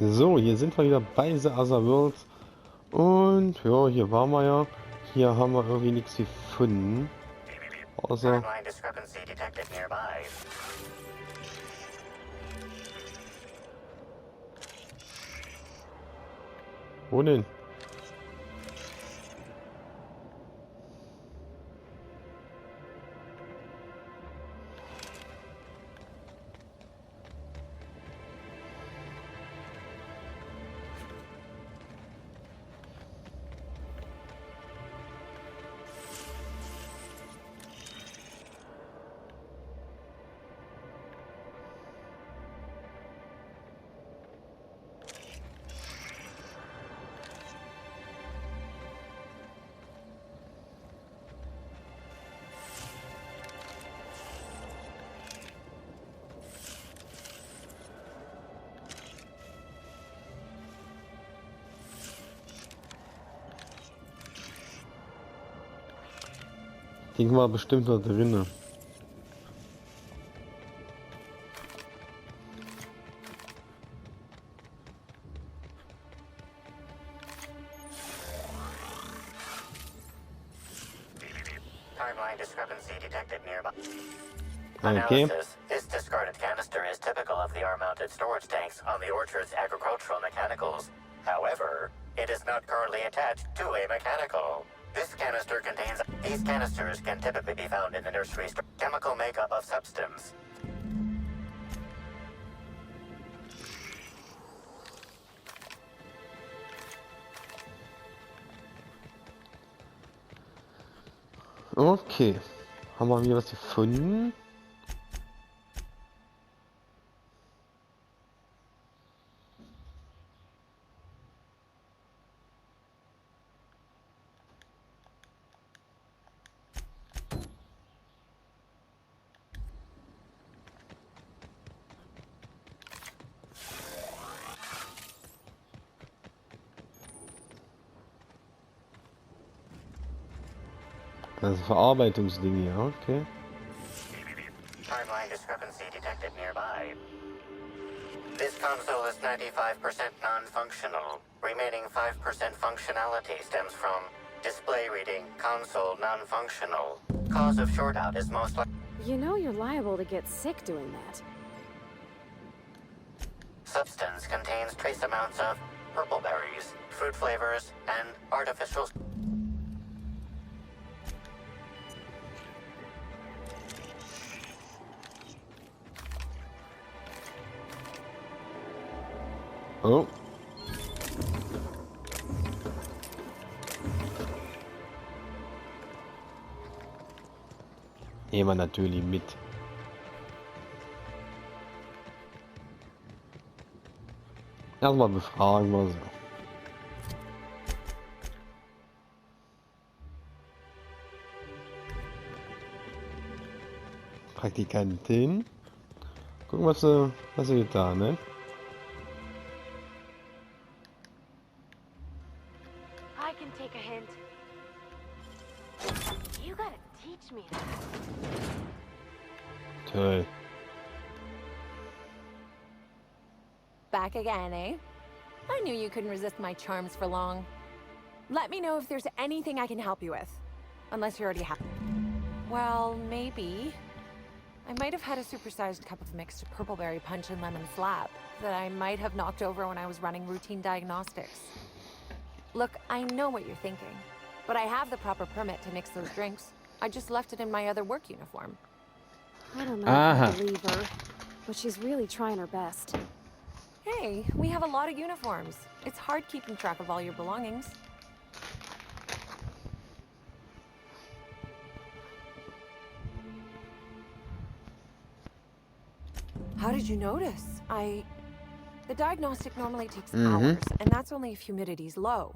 So, hier sind wir wieder bei The Other Worlds. Und ja, hier waren wir ja. Hier haben wir irgendwie nichts gefunden. Außer. Timeline discrepancy detected nearby. Wo denn? Ding war bestimmt da drinnen. Timeline discrepancy detected nearby. Okay. Analysis. This discarded canister is typical of the R-mounted storage tanks on the orchard's agricultural mechanicals. However, it is not currently attached to a mechanical. This canister contains... These canisters can typically be found in the nursery's chemical makeup of substance. Okay. Haben wir wieder was gefunden? Das ist Verarbeitungsding, ja, okay. Timeline discrepancy detected nearby. This console is 95% non-functional. Remaining 5% functionality stems from display reading, console non-functional. Cause of shortout is most likely... You know you're liable to get sick doing that. Substance contains trace amounts of purpleberries, fruit flavors, and artificial... Oh. Nehmen wir natürlich mit. Erstmal befragen wir sie. Praktikantin. Gucken, was sie getan hat. I can take a hint. You gotta teach me that. Toll. Back again, eh? I knew you couldn't resist my charms for long. Let me know if there's anything I can help you with. Unless you already have. Well, maybe. I might have had a supersized cup of mixed purpleberry punch and lemon slap that I might have knocked over when I was running routine diagnostics. Look, I know what you're thinking, but I have the proper permit to mix those drinks. I just left it in my other work uniform. I don't know if I believe her, but she's really trying her best. Hey, we have a lot of uniforms. It's hard keeping track of all your belongings. How did you notice? The diagnostic normally takes hours, and that's only if humidity's low.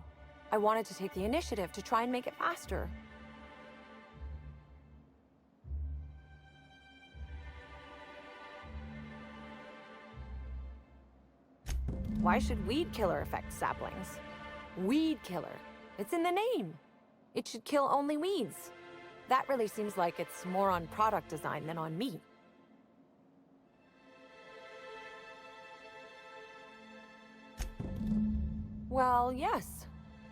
I wanted to take the initiative to try and make it faster. Why should weed killer affect saplings? Weed killer. It's in the name. It should kill only weeds. That really seems like it's more on product design than on me. Well, yes.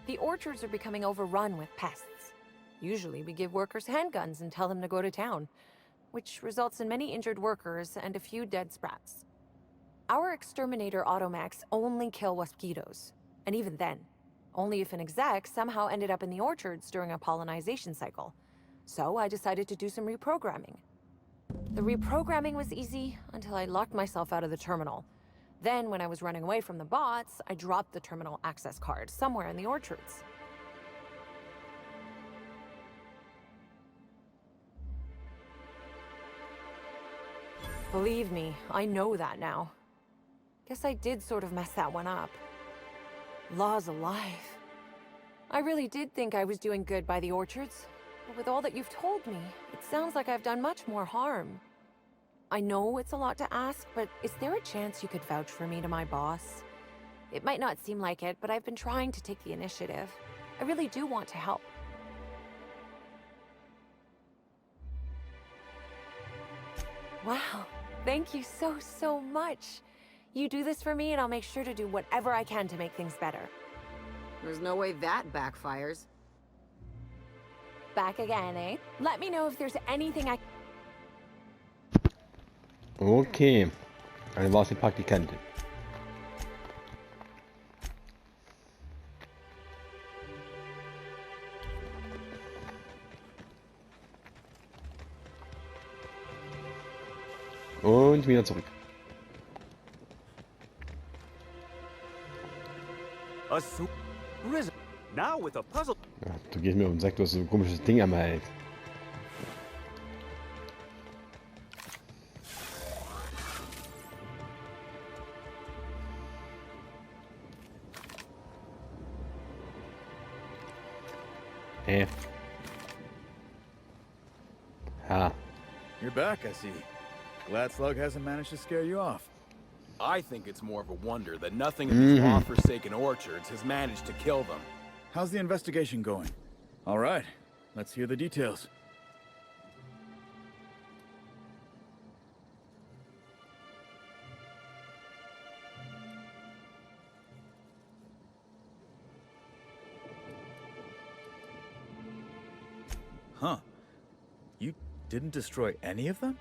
The orchards are becoming overrun with pests. Usually we give workers handguns and tell them to go to town, which results in many injured workers and a few dead sprats. Our exterminator automechs only kill mosquitoes, and even then, only if an exec somehow ended up in the orchards during a pollinization cycle. So I decided to do some reprogramming. The reprogramming was easy until I locked myself out of the terminal. Then, when I was running away from the bots, I dropped the terminal access card somewhere in the orchards. Believe me, I know that now. Guess I did sort of mess that one up. Laws alive. I really did think I was doing good by the orchards, but with all that you've told me, it sounds like I've done much more harm. I know it's a lot to ask, but is there a chance you could vouch for me to my boss? It might not seem like it, but I've been trying to take the initiative. I really do want to help. Wow, thank you so much. You do this for me and I'll make sure to do whatever I can to make things better. There's no way that backfires. Back again, eh? Let me know if there's anything I... Okay. Eine war es die Praktikantin. Und wieder zurück. Now with a puzzle. Ja, du gehst mir auf den Sack, du hast so ein komisches Ding am Hals. Ha. You're back, I see. Glad Slug hasn't managed to scare you off. I think it's more of a wonder that nothing in these law-forsaken orchards has managed to kill them. How's the investigation going? All right, let's hear the details. Huh. You didn't destroy any of them?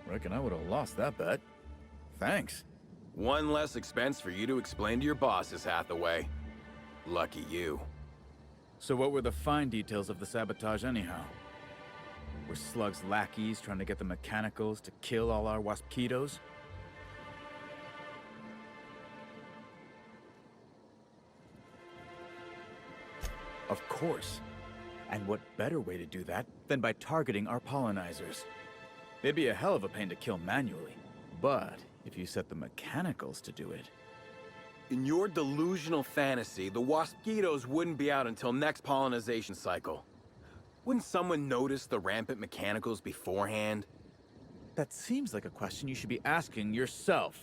Reckon I would have lost that bet. Thanks. One less expense for you to explain to your bosses, Hathaway. Lucky you. So what were the fine details of the sabotage anyhow? Were Slug's lackeys trying to get the mechanicals to kill all our waspitos? Of course. And what better way to do that than by targeting our pollinizers? They'd be a hell of a pain to kill manually. But if you set the mechanicals to do it... In your delusional fantasy, the waspitos wouldn't be out until next pollinization cycle. Wouldn't someone notice the rampant mechanicals beforehand? That seems like a question you should be asking yourself.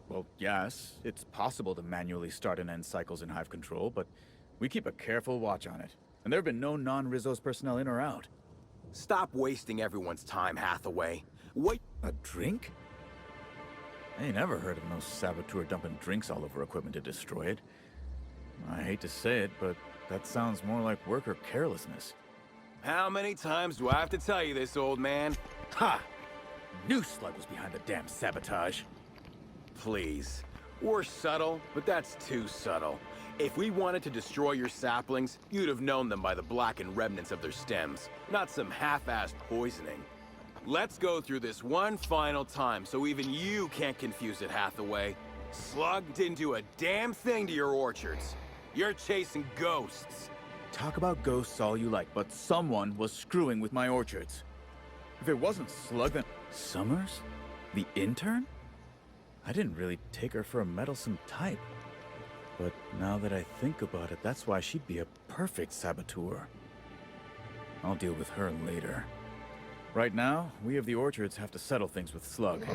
Well, yes, it's possible to manually start and end cycles in Hive Control, but we keep a careful watch on it. And there have been no non-Rizzos personnel in or out. Stop wasting everyone's time, Hathaway. Wait. A drink? I ain't never heard of no saboteur dumping drinks all over equipment to destroy it. I hate to say it, but that sounds more like worker carelessness. How many times do I have to tell you this, old man? Ha! Knew Slug was behind the damn sabotage. Please. We're subtle, but that's too subtle. If we wanted to destroy your saplings, you'd have known them by the blackened remnants of their stems, not some half-assed poisoning. Let's go through this one final time so even you can't confuse it, Hathaway. Slug didn't do a damn thing to your orchards. You're chasing ghosts. Talk about ghosts all you like, but someone was screwing with my orchards. If it wasn't Slug, then... Summers? The intern? I didn't really take her for a meddlesome type. But now that I think about it, that's why she'd be a perfect saboteur. I'll deal with her later. Right now, we of the orchards have to settle things with Slug.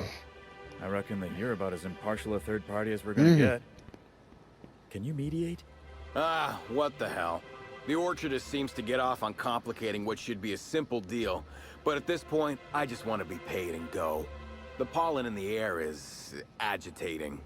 I reckon that you're about as impartial a third party as we're gonna get. Can you mediate? Ah, what the hell. The orchardist seems to get off on complicating what should be a simple deal, But at this point, I just want to be paid and go. The pollen in the air is agitating.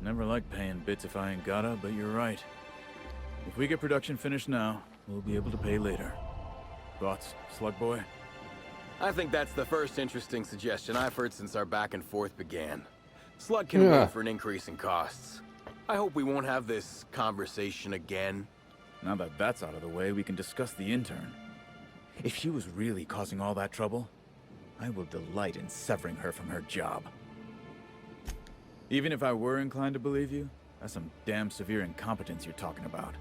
Never liked paying bits if I ain't gotta, but you're right. If we get production finished now, we'll be able to pay later. Thoughts, Slug Boy? I think that's the first interesting suggestion I've heard since our back and forth began. Slug can wait for an increase in costs. I hope we won't have this conversation again. Now that that's out of the way, we can discuss the intern. If she was really causing all that trouble, I will delight in severing her from her job. Even if I were inclined to believe you, that's some damn severe incompetence you're talking about.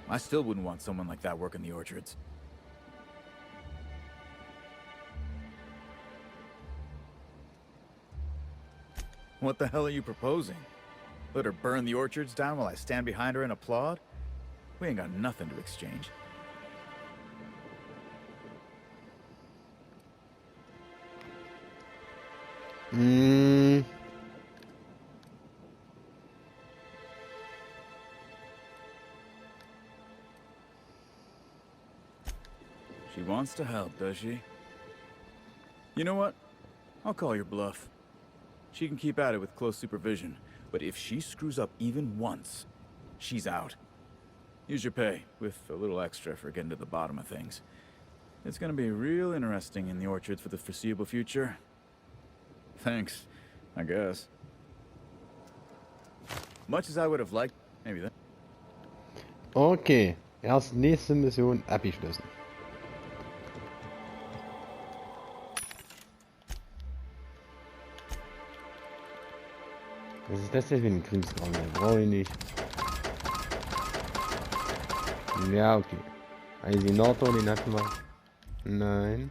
I still wouldn't want someone like that working the orchards. What the hell are you proposing? Let her burn the orchards down while I stand behind her and applaud? We ain't got nothing to exchange. She wants to help, does she? You know what? I'll call your bluff. She can keep at it with close supervision, but if she screws up even once, she's out. Use your pay, with a little extra for getting to the bottom of things. It's gonna be real interesting in the orchards for the foreseeable future. Thanks, I guess. Much as I would have liked, maybe that. Okay, erst nächste Mission abgeschlossen. Was ist das denn für ein Kriegskram? Den brauche ich nicht. Ja, okay. Eisinator, den hatten wir. Nein.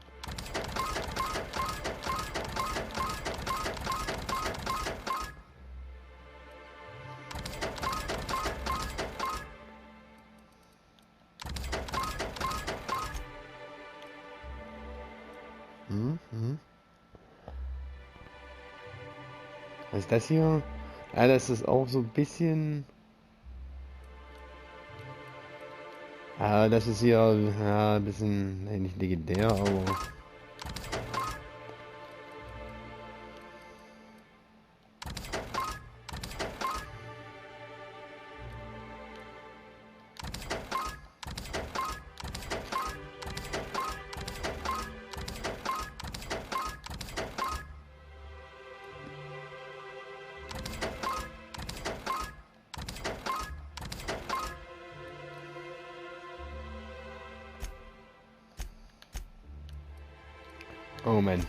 Was ist das hier? Ja, das ist auch so ein bisschen... Ja, das ist hier ja, ein bisschen, nicht legendär, aber... Oh man.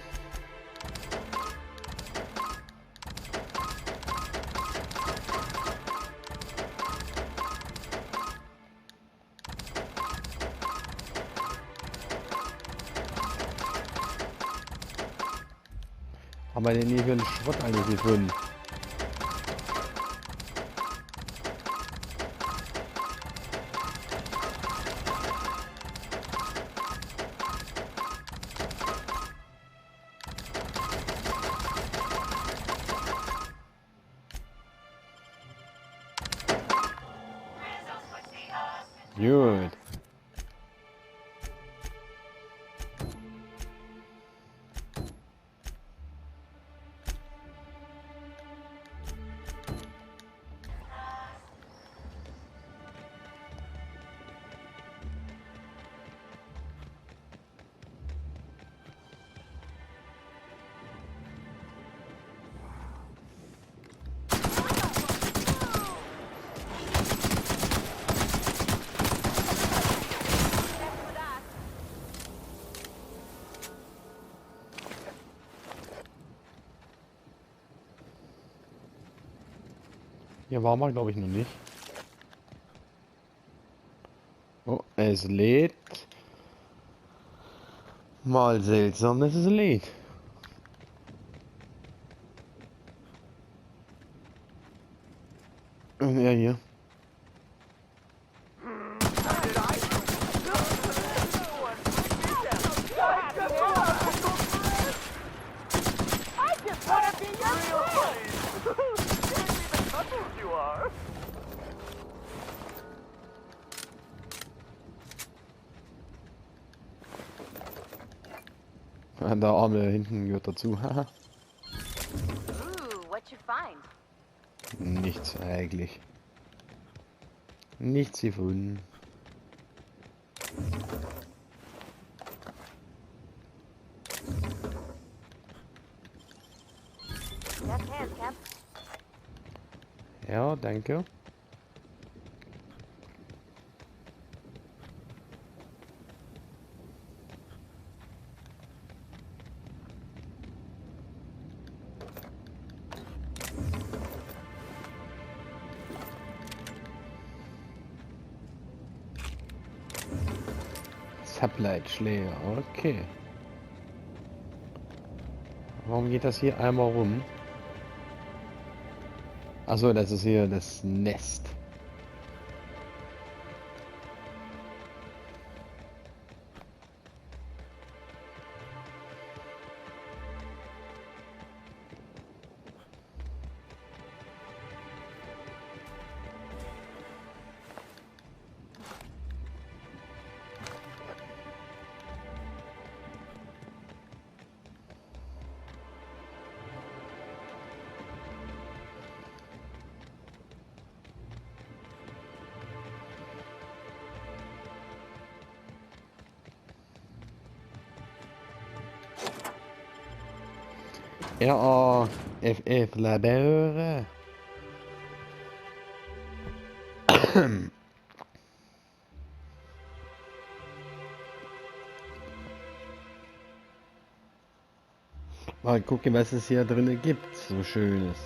Haben wir denn hier für einen Schrott eigentlich gefunden? Gut. Hier waren wir, glaube ich, noch nicht. Oh, es lädt. Mal seltsam, dass es lädt. Und er hier. Der Arme hinten gehört dazu. Haha. Ooh, what you find? Nichts eigentlich. Nichts gefunden. That's hands, Cap. Ja, danke. Supply-Schläger, okay. Warum geht das hier einmal rum? Achso, das ist hier das Nest. Raff Labore. Mal gucken, was es hier drin gibt, so Schönes.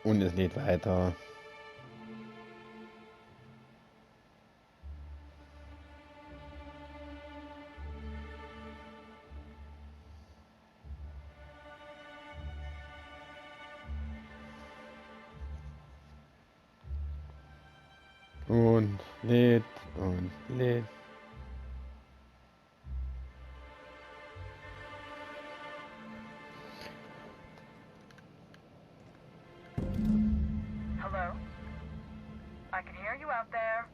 Und es geht weiter. Und lädt und lädt. Hello? I can hear you out there.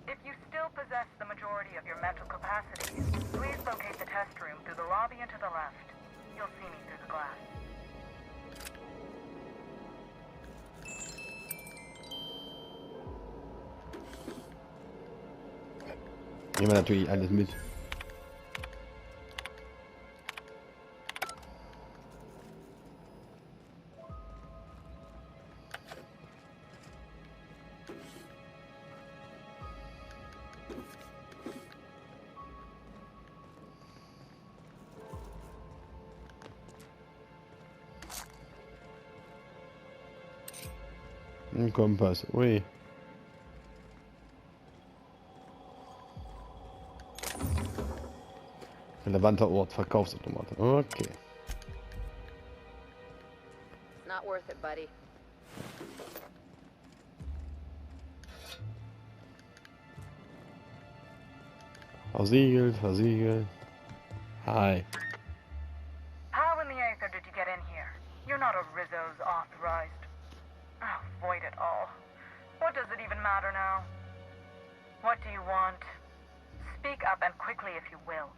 If you still possess the majority of your mental capacities, please locate the test room through the lobby and to the left. You'll see me through the glass. Nehmen wir natürlich alles mit. Ein Kompass, ui. Relevanter Ort, Verkaufsautomat. Okay. Not worth it, buddy. Versiegelt, versiegelt. Hi. How in the Aether did you get in here? You're not a Rizzos authorized. Oh, void it all. What does it even matter now? What do you want? Speak up and quickly if you will.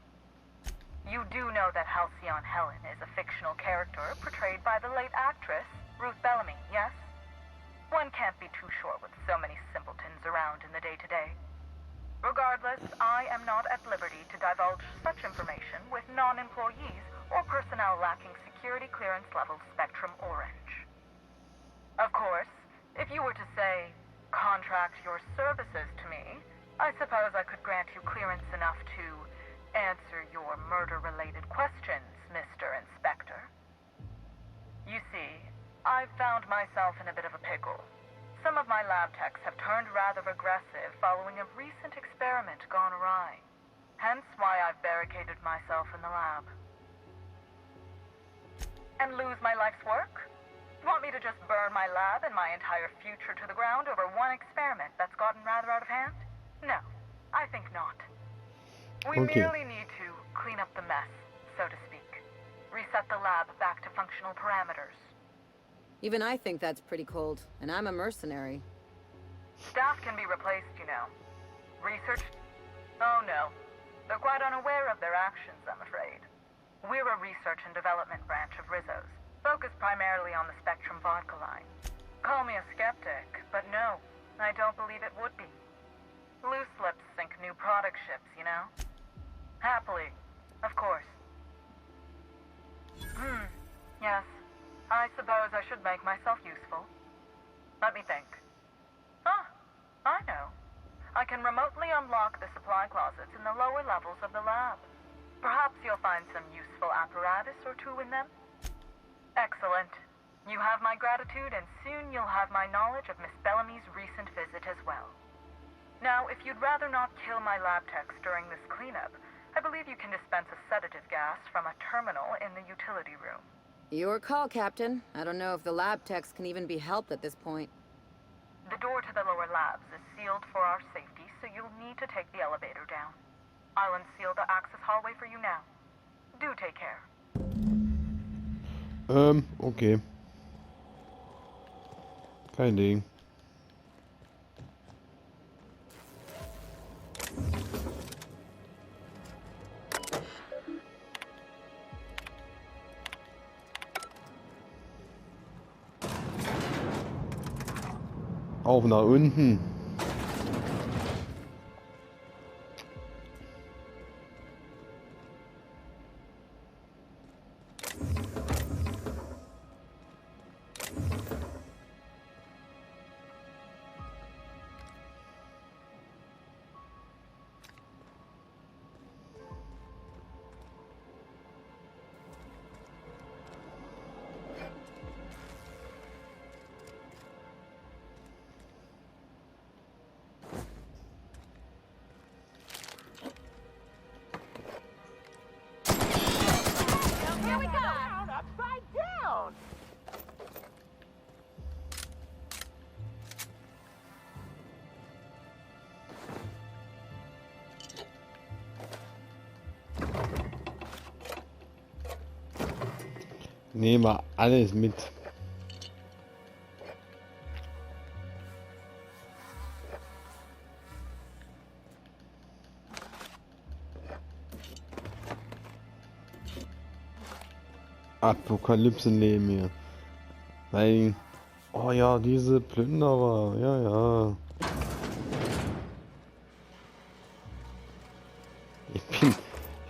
You do know that Halcyon Helen is a fictional character portrayed by the late actress, Ruth Bellamy, yes? One can't be too sure with so many simpletons around in the day-to-day. Regardless, I am not at liberty to divulge such information with non-employees or personnel lacking security clearance level Spectrum Orange. Of course, if you were to say, contract your services to me, I suppose I could grant you clearance enough to answer your murder-related questions, Mr. Inspector. You see, I've found myself in a bit of a pickle. Some of my lab techs have turned rather aggressive following a recent experiment gone awry. Hence why I've barricaded myself in the lab. And lose my life's work? Want me to just burn my lab and my entire future to the ground over one experiment that's gotten rather out of hand? No, I think not. We merely need to clean up the mess, so to speak. Reset the lab back to functional parameters. Even I think that's pretty cold, and I'm a mercenary. Staff can be replaced, you know. Research? Oh no. They're quite unaware of their actions, I'm afraid. We're a research and development branch of Rizzos, focused primarily on the Spectrum vodka line. Call me a skeptic, but no, I don't believe it would be. Loose lips sink new product ships, you know? Happily, of course. Yes. I suppose I should make myself useful. Let me think. Ah, I know. I can remotely unlock the supply closets in the lower levels of the lab. Perhaps you'll find some useful apparatus or two in them. Excellent. You have my gratitude, and soon you'll have my knowledge of Miss Bellamy's recent visit as well. Now, if you'd rather not kill my lab techs during this cleanup, I believe you can dispense a sedative gas from a terminal in the utility room. Your call, Captain. I don't know if the lab techs can even be helped at this point. The door to the lower labs is sealed for our safety, so you'll need to take the elevator down. I'll unseal the access hallway for you now. Do take care. Okay. Kein Ding. Auf nach unten. Nehmen wir alles mit. Apokalypse nehmen wir. Nein. Oh ja, diese Plünderer. Ja, ja.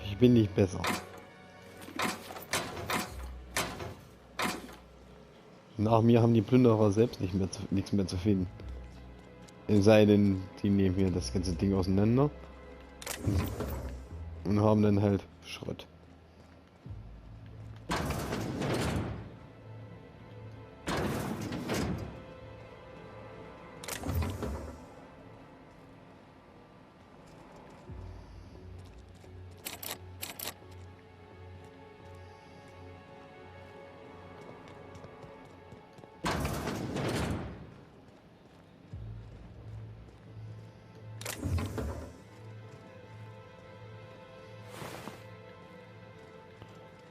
Ich bin nicht besser. Nach mir haben die Plünderer selbst nichts mehr zu finden. Es sei denn, die nehmen hier das ganze Ding auseinander und haben dann halt Schrott.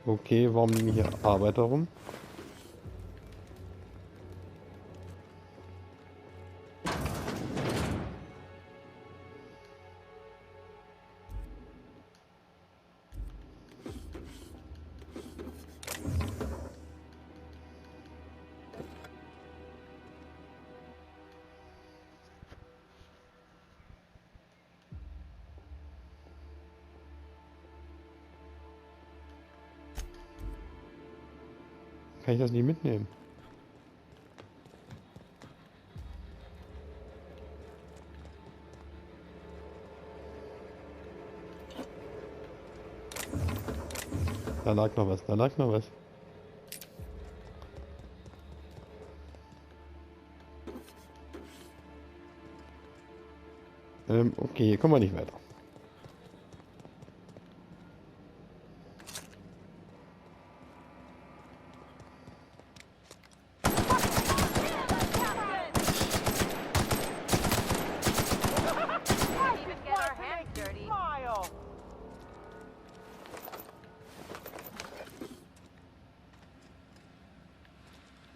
Okay, warum liegen hier Arbeiter rum? Kann ich das nicht mitnehmen? Da lag noch was, da lag noch was. Okay, hier kommen wir nicht weiter. Even get our hands dirty.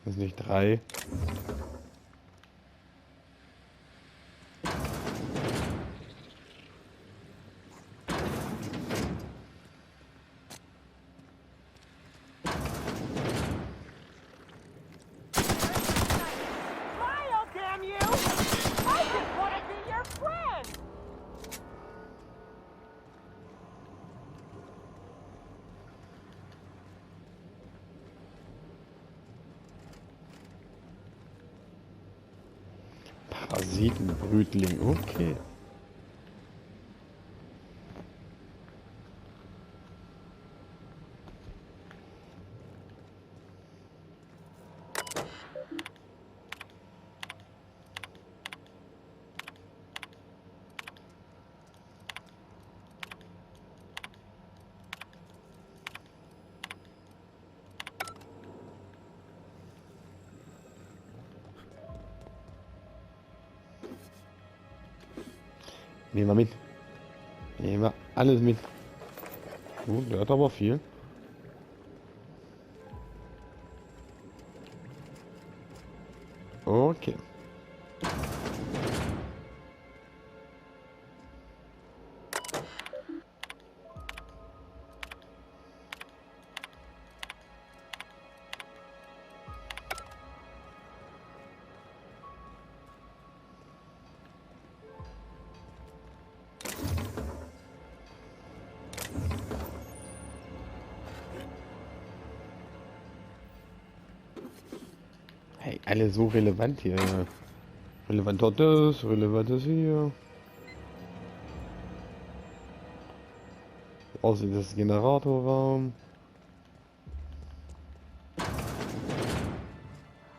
Das ist nicht 3. Parasitenbrütling, okay. Nehmen wir mit. Nehmen wir alles mit. Der hat aber viel. Okay. Hey, alle so relevant hier. Relevant dort das, relevant das hier. Außerdem das Generatorraum.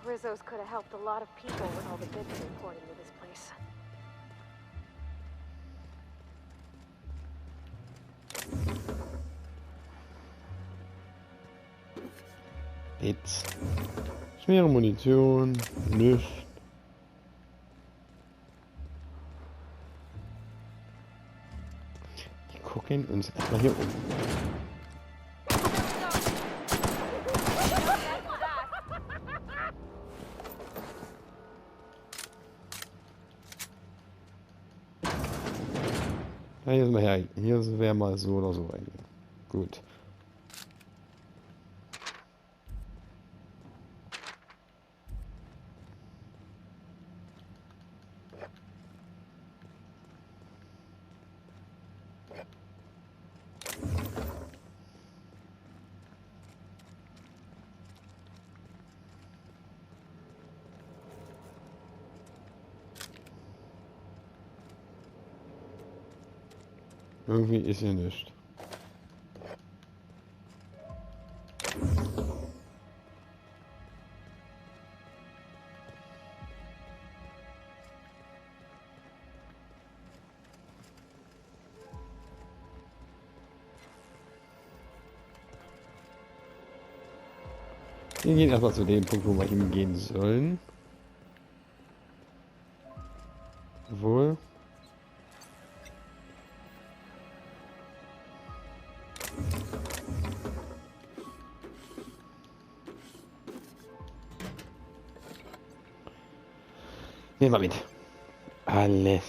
Rizzos could have helped a lot of people with all the bits they poured into this place. Jetzt. Schwere Munition. Nichts. Wir gucken uns erstmal hier um. Ja, hier sind wir her. Hier wäre mal so oder so rein. Gut. Irgendwie ist hier nichts. Wir gehen erstmal zu dem Punkt, wo wir hingehen sollen. Wohl. Nehmen wir mit. Alles.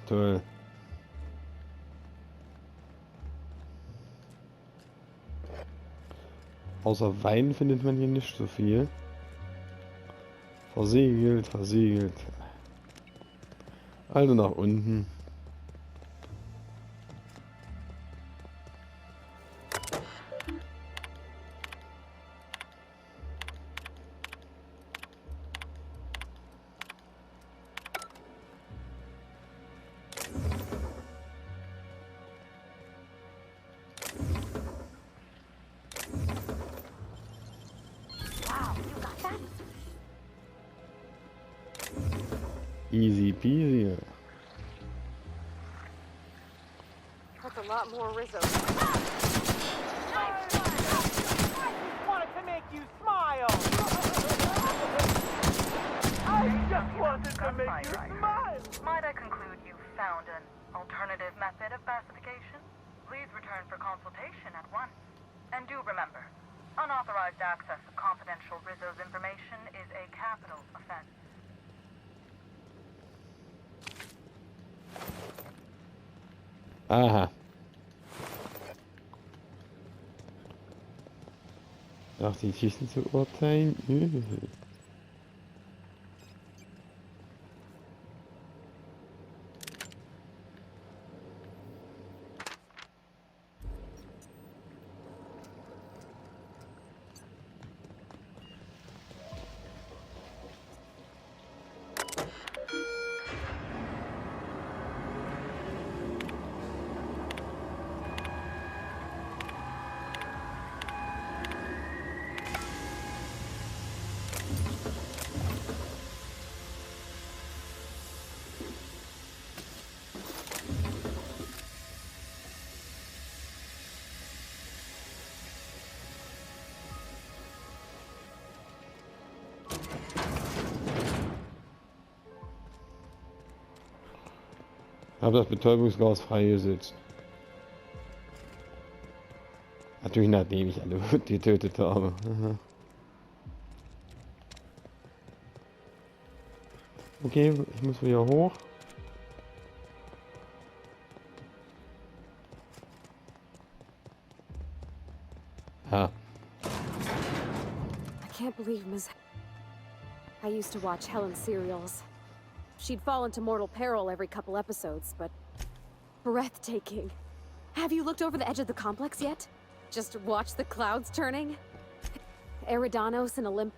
Toll. Außer Wein findet man hier nicht so viel. Versiegelt, versiegelt. Also nach unten. Easy peasy. That's a lot more Rizzos. Wanted to make you smile. I just wanted to make you smile. Might I conclude you found an alternative method of pacification? Please return for consultation at once. And do remember, unauthorized access of confidential Rizzos information is a capital offense. Aha. Nach den Tischen zu urteilen. Habe das Betäubungsgas freigesetzt. Natürlich nachdem ich alle getötet habe. Aha. Okay, ich muss wieder hoch. Ah. I can't believe Ms. I used to watch Helen's serials. She'd fall into mortal peril every couple episodes, but breathtaking. Have you looked over the edge of the complex yet? Just watch the clouds turning? Eridanos and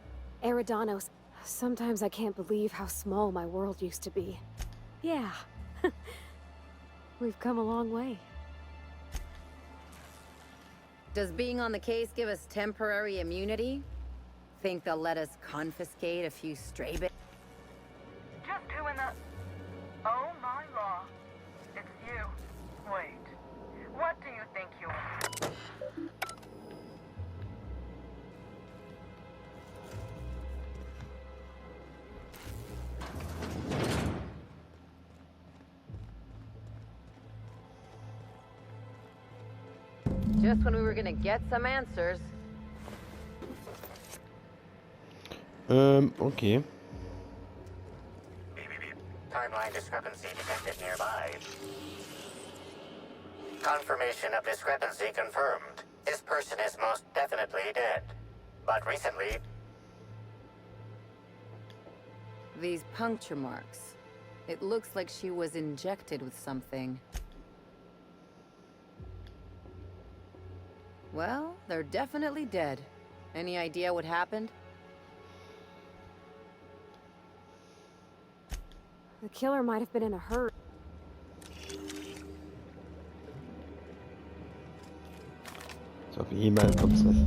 Eridanos. Sometimes I can't believe how small my world used to be. Yeah. We've come a long way. Does being on the case give us temporary immunity? Think they'll let us confiscate a few stray bits? Just who in the... Oh my law. It's you. Wait. What do you think you are? Just when we were gonna get some answers. Okay. Timeline discrepancy detected nearby. Confirmation of discrepancy confirmed. This person is most definitely dead. But recently... These puncture marks. It looks like she was injected with something. Well, they're definitely dead. Any idea what happened? The killer might have been in a hurry. So auf E-Mail kommt's nicht.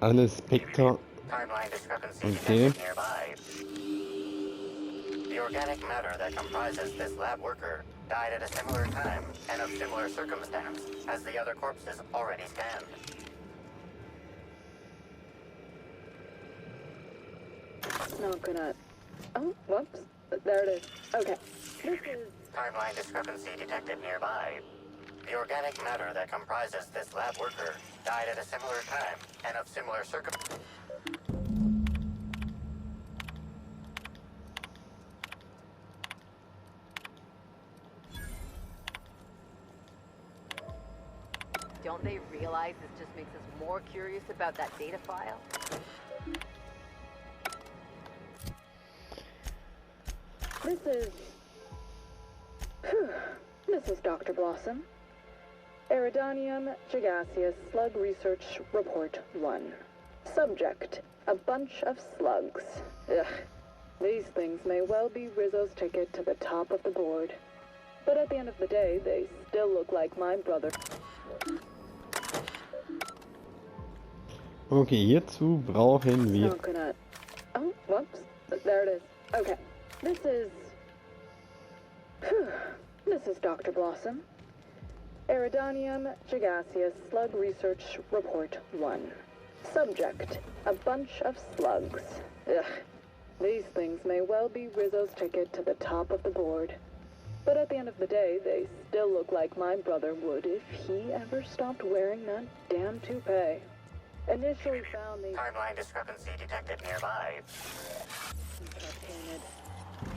Alles Spectre. Timeline discrepancy Okay. detected nearby. The organic matter that comprises this lab worker died at a similar time and of similar circumstance as the other corpses already scanned. Not gonna... Oh, whoops. There it is. Okay. This is... Timeline discrepancy detected nearby. The organic matter that comprises this lab worker died at a similar time and of similar circumstances. realize this just makes us more curious about that data file? This is Dr. Blossom. Eridanium Gigaseous Slug Research Report 1. Subject: a bunch of slugs. Ugh. These things may well be Rizzo's ticket to the top of the board. But at the end of the day, they still look like my brother. Okay, hierzu brauchen wir... Oh, whoops. There it is. Okay. This is Dr. Blossom. Eridanium Gigaseous Slug Research Report 1. Subject: a bunch of slugs. Ugh. These things may well be Rizzo's ticket to the top of the board. But at the end of the day, they still look like my brother would if he ever stopped wearing that damn toupee. Initially found these... Timeline discrepancy detected nearby.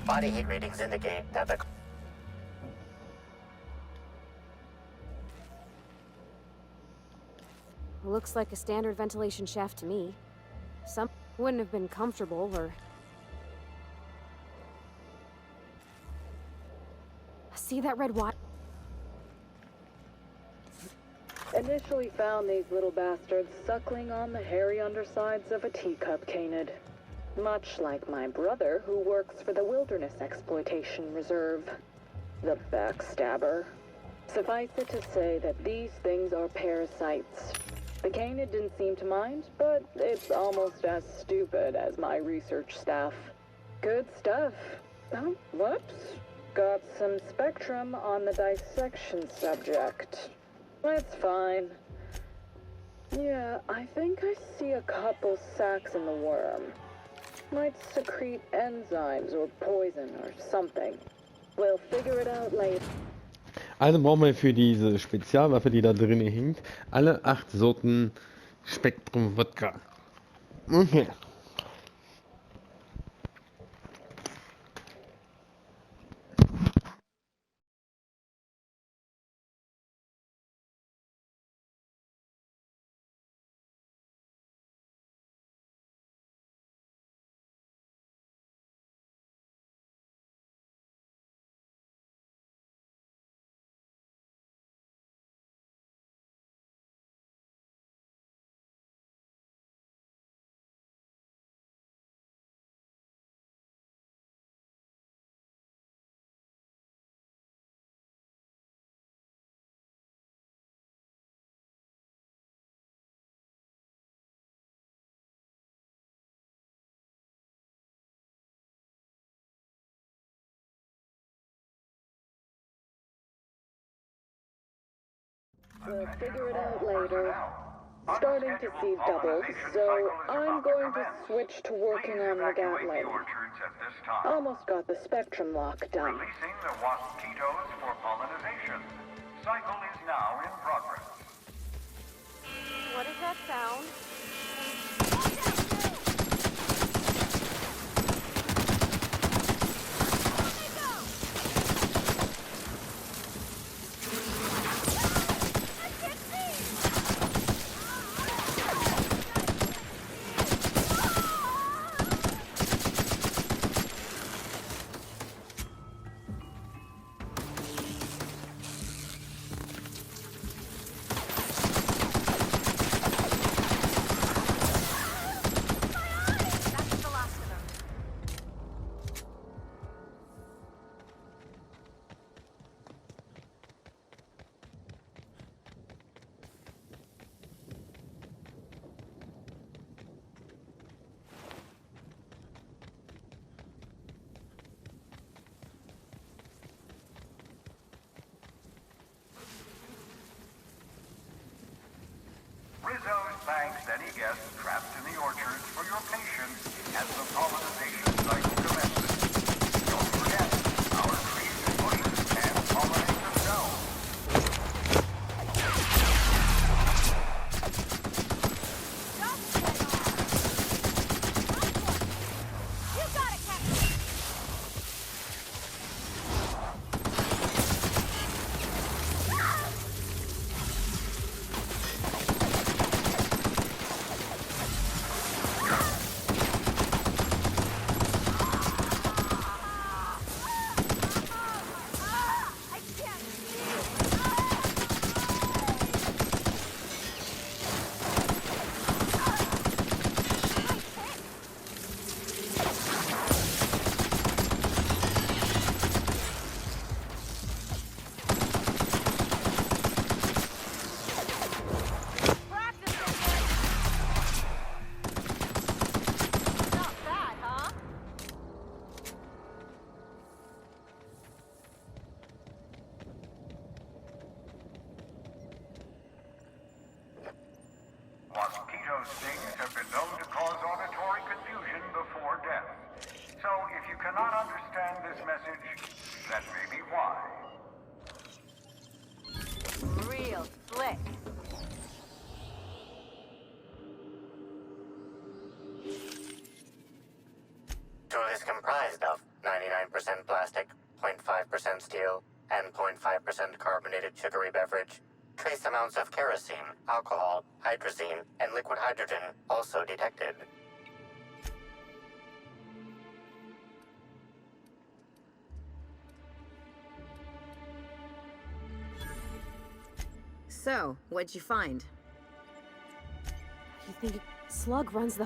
Body heat readings indicate that the... Looks like a standard ventilation shaft to me. Some wouldn't have been comfortable or... See that red wire? Initially found these little bastards suckling on the hairy undersides of a teacup canid. Much like my brother, who works for the Wilderness Exploitation Reserve. The backstabber. Suffice it to say that these things are parasites. The canid didn't seem to mind, but it's almost as stupid as my research staff. Good stuff. Oh, whoops. Got some spectrum on the dissection subject. That's fine. Yeah, I think I see a couple sacs in the worm. Might secrete enzymes or poison or something. We'll figure it out later. Also brauchen wir für diese Spezialwaffe, die da drin hängt, alle 8 Sorten Spektrum Wodka. Okay. We'll figure it out later. Starting to see doubles, so I'm going to switch to working on the Gatling. Almost got the spectrum lock done. Releasing the mosquitoes for pollination. Cycle is now in progress. What is that sound? Rizzos thanks any guests trapped in the orchards for your patience as the pollinization cycle commences. Don't forget, our trees and bushes can pollinate themselves. You got it, Captain! Mosquito stings have been known to cause auditory confusion before death. So if you cannot understand this message, that may be why. Real slick. Tool is comprised of 99% plastic, 0.5% steel, and 0.5% carbonated sugary beverage. Trace amounts of kerosene, alcohol, hydrazine, and liquid hydrogen also detected. So, what'd you find? You think Slug runs the